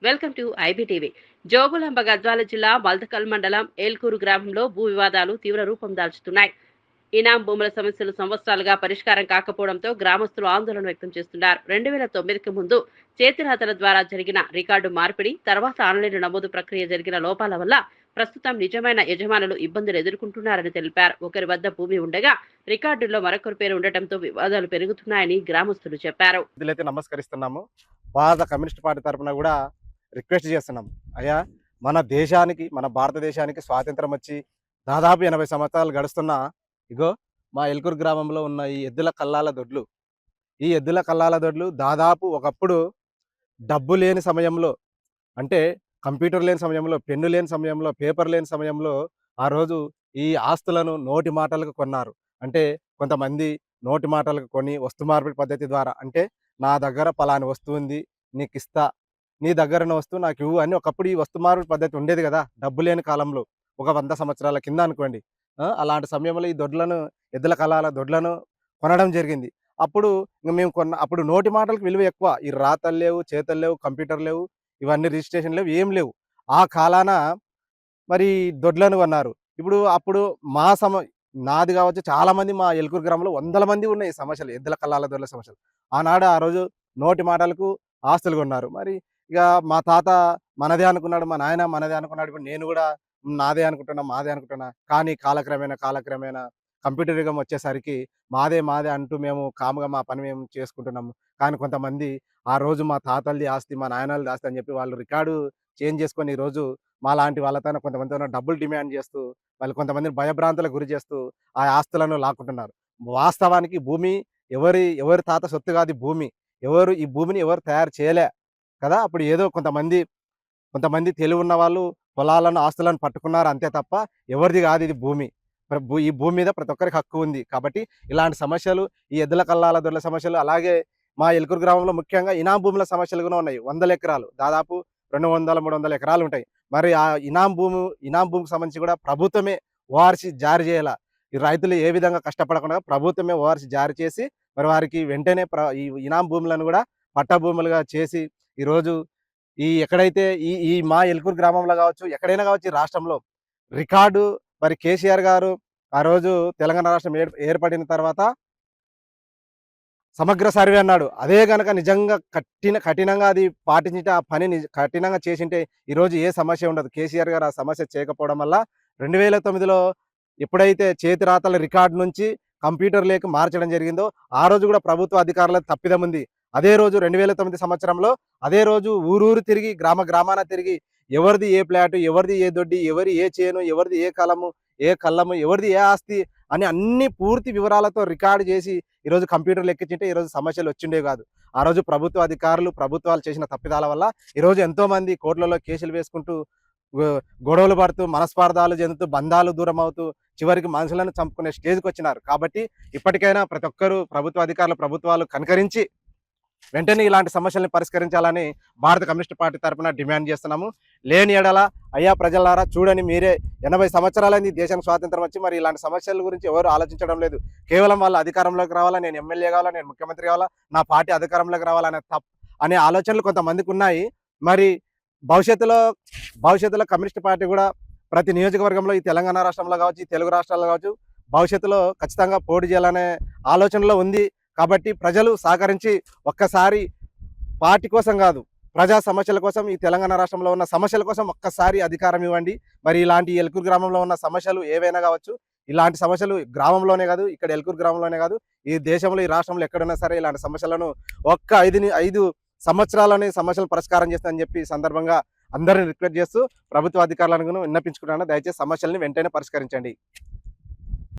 Welcome to IBTV. Jogulamba Gadwal జిల్లా మల్దకల్ మండలం ఏల్కూరు గ్రామంలో భూ వివాదాలు తీవ్ర రూపం దాల్చుతున్నాయి. ఇనాం భూముల సమస్యలు సంవత్సరాలుగా పరిష్కారం కాకపోవడంతో గ్రామస్తులు ఆందోళన వ్యక్తం చేస్తున్నారు. 2009కి ముందు చేతిరాతల ద్వారా జరిగిన రికార్డు మార్పిడి, తర్వాత ఆన్లైన్ నమోదు ప్రక్రియ జరిగిన లోపాల వల్ల ప్రస్తుతం నిజమైన యజమానులు ఇబ్బందులు ఎదుర్కొంటున్నారని తెలిపారు. ఒకరి వద్ద భూమి ఉండగా రికార్డుల్లో మరొకరి పేరు ఉండటంతో వివాదాలు పెరుగుతున్నాయని గ్రామస్తులు చెప్పారు. నమస్కరిస్తున్నాము. భారత కమ్యూనిస్ట్ పార్టీ తరఫున కూడా రిక్వెస్ట్ చేస్తున్నాం. అయ్యా, మన దేశానికి, మన భారతదేశానికి స్వాతంత్రం వచ్చి దాదాపు 80 సంవత్సరాలు గడుస్తున్న ఇగో మా ఎల్కూరు గ్రామంలో ఉన్న ఈ ఎద్దుల కల్లాల దొడ్లు దాదాపు ఒకప్పుడు డబ్బు లేని సమయంలో, అంటే కంప్యూటర్ లేని సమయంలో, పెన్ను లేని సమయంలో, పేపర్ లేని సమయంలో ఆ రోజు ఈ ఆస్తులను నోటి మాటలకు కొన్నారు. అంటే కొంతమంది నోటి మాటలకు కొని వస్తు మార్పిడి పద్ధతి ద్వారా, అంటే నా దగ్గర పలాని వస్తువు ఉంది, నీకు ఇస్తా, నీ దగ్గర ఉన్న వస్తువు నాకు ఇవ్వు అని ఒకప్పుడు ఈ వస్తు మార్పిడి పద్ధతి ఉండేది కదా, డబ్బు లేని కాలంలో, ఒక 100 సంవత్సరాల కింద అనుకోండి. అలాంటి సమయంలో ఈ ఎద్దుల కలాల దొడ్లను కొనడం జరిగింది. అప్పుడు మేము అప్పుడు నోటి మాటలకు విలువ ఎక్కువ. ఈ రాతలు లేవు, చేతలు లేవు, కంప్యూటర్ లేవు, ఇవన్నీ రిజిస్ట్రేషన్ లేవు, ఏం లేవు. ఆ కాలాన మరి దొడ్లను కొన్నారు. అప్పుడు మా నాది కావచ్చు, చాలామంది మా ఎల్కూరు గ్రామంలో వందల మంది ఉన్నాయి ఈ సమస్యలు, ఎద్దుల కల్లాల దొడ్ల సమస్యలు. ఆ రోజు నోటి మాటలకు ఆస్తులు కొన్నారు. మరి ఇక మా తాత మనదే అనుకున్నాడు, మా నాయన మనదే అనుకున్నాడు. ఇప్పుడు నేను కూడా నాదే అనుకుంటున్నా, మాదే అనుకుంటున్నా. కానీ కాలక్రమేణా కంప్యూటర్ యుగం వచ్చేసరికి మాదే అంటూ మేము కాముగా మా పని మేము చేసుకుంటున్నాము. కానీ కొంతమంది ఆ రోజు మా తాతలది ఆస్తి, మా నాయనలది ఆస్తి అని చెప్పి వాళ్ళు రికార్డు చేంజ్ చేసుకొని ఈరోజు మా లాంటి వాళ్ళతో కొంతమందితో డబ్బులు డిమాండ్ చేస్తూ, వాళ్ళు కొంతమందిని భయభ్రాంతులకు గురి చేస్తూ ఆ ఆస్తులను లాక్కుంటున్నారు. వాస్తవానికి భూమి ఎవరి తాత సొత్తు కాదు భూమి. ఈ భూమిని ఎవరు తయారు చేయలే కదా. అప్పుడు ఏదో కొంతమంది తెలివున్న వాళ్ళు పొలాలను, ఆస్తులను పట్టుకున్నారు అంతే తప్ప ఎవరిది కాదు ఇది భూమి. ఈ భూమి మీద ప్రతి ఒక్కరికి హక్కు ఉంది. కాబట్టి ఇలాంటి సమస్యలు, ఈ ఎద్దుల కల్లాల దొడ్ల సమస్యలు, అలాగే మా ఎల్కూరు గ్రామంలో ముఖ్యంగా ఇనాం భూముల సమస్యలు కూడా ఉన్నాయి. 100 ఎకరాలు, దాదాపు 200-300 ఎకరాలు ఉంటాయి. మరి ఆ ఇనాం భూమికి సంబంధించి కూడా ప్రభుత్వమే ఓఆర్‌సీ జారీ చేయాల. ఈ రైతులు ఏ విధంగా కష్టపడకుండా ప్రభుత్వమే ఓఆర్‌సీ జారీ చేసి మరి వారికి వెంటనే ఈ ఇనాం భూములను కూడా పట్టా భూములుగా చేసి ఈరోజు ఎక్కడైతే ఈ మా ఎల్కూరు గ్రామంలో కావచ్చు, ఎక్కడైనా కావచ్చు ఈ రాష్ట్రంలో రికార్డు, మరి కేసీఆర్ గారు ఆ రోజు తెలంగాణ రాష్ట్రం ఏర్పడిన తర్వాత సమగ్ర సర్వే అన్నాడు. అదే గనక నిజంగా కఠినంగా అది పాటించింటే, ఆ పనిని కఠినంగా చేసింటే ఈరోజు ఏ సమస్య ఉండదు. కేసీఆర్ గారు ఆ సమస్య చేయకపోవడం వల్ల 2009లో ఎప్పుడైతే చేతిరాతల రికార్డు నుంచి కంప్యూటర్ లేక మార్చడం జరిగిందో, ఆ రోజు కూడా ప్రభుత్వ అధికారులకు తప్పిదం ఉంది. అదే రోజు 2009 సంవత్సరంలో అదే రోజు ఊరూరు తిరిగి, గ్రామాన తిరిగి ఎవరిది ఏ ప్లాటు, ఎవరిది ఏ దొడ్డి, ఎవరి ఏ చేను, ఎవరిది ఏ కళ్ళము, ఎవరిది ఏ ఆస్తి అని అన్ని పూర్తి వివరాలతో రికార్డు చేసి ఈరోజు కంప్యూటర్లు ఎక్కించింటే ఈరోజు సమస్యలు వచ్చిండే కాదు. ఆ రోజు ప్రభుత్వ అధికారులు, ప్రభుత్వాలు చేసిన తప్పిదాల వల్ల ఈరోజు ఎంతోమంది కోర్టులలో కేసులు వేసుకుంటూ, గొడవలు పడుతూ, మనస్పార్థాలు చెందుతూ, బంధాలు దూరం అవుతూ, చివరికి మనుషులను చంపుకునే స్టేజ్కి వచ్చినారు. కాబట్టి ఇప్పటికైనా ప్రతి ఒక్కరూ ప్రభుత్వాలు కనికరించి వెంటనే ఇలాంటి సమస్యల్ని పరిష్కరించాలని భారత కమ్యూనిస్ట్ పార్టీ తరఫున డిమాండ్ చేస్తున్నాము. లేని ఎడల అయ్యా ప్రజలారా చూడని మీరే, 80 సంవత్సరాలైంది దేశానికి స్వాతంత్రం వచ్చి, మరి ఇలాంటి సమస్యల గురించి ఎవరు ఆలోచించడం లేదు. కేవలం వాళ్ళ అధికారంలోకి రావాలా, నేను ఎమ్మెల్యే కావాలా, నేను ముఖ్యమంత్రి కావాలా, నా పార్టీ అధికారంలోకి రావాలనే అనే ఆలోచనలు కొంతమందికి ఉన్నాయి. మరి భవిష్యత్తులో కమ్యూనిస్ట్ పార్టీ కూడా ప్రతి నియోజకవర్గంలో, ఈ తెలంగాణ రాష్ట్రంలో కావచ్చు, ఈ తెలుగు రాష్ట్రాల్లో కావచ్చు, భవిష్యత్తులో ఖచ్చితంగా పోటీ చేయాలనే ఆలోచనలో ఉంది. కాబట్టి ప్రజలు సహకరించి ఒక్కసారి పార్టీ కోసం కాదు, ప్రజా సమస్యల కోసం, ఈ తెలంగాణ రాష్ట్రంలో ఉన్న సమస్యల కోసం ఒక్కసారి అధికారం ఇవ్వండి. మరి ఇలాంటి ఎల్కూరు గ్రామంలో ఉన్న సమస్యలు ఏవైనా కావచ్చు, ఇలాంటి సమస్యలు గ్రామంలోనే కాదు, ఇక్కడ ఎల్కూరు గ్రామంలోనే కాదు, ఈ దేశంలో, ఈ రాష్ట్రంలో ఎక్కడైనా సరే ఇలాంటి సమస్యలను ఒక్క 5 సంవత్సరాలని సమస్యలు పరిష్కారం చేస్తానని చెప్పి సందర్భంగా అందరిని రిక్వెస్ట్ చేస్తూ ప్రభుత్వ అధికారులను విన్నపించుకుంటున్నాను. దయచేసి సమస్యలను వెంటనే పరిష్కరించండి.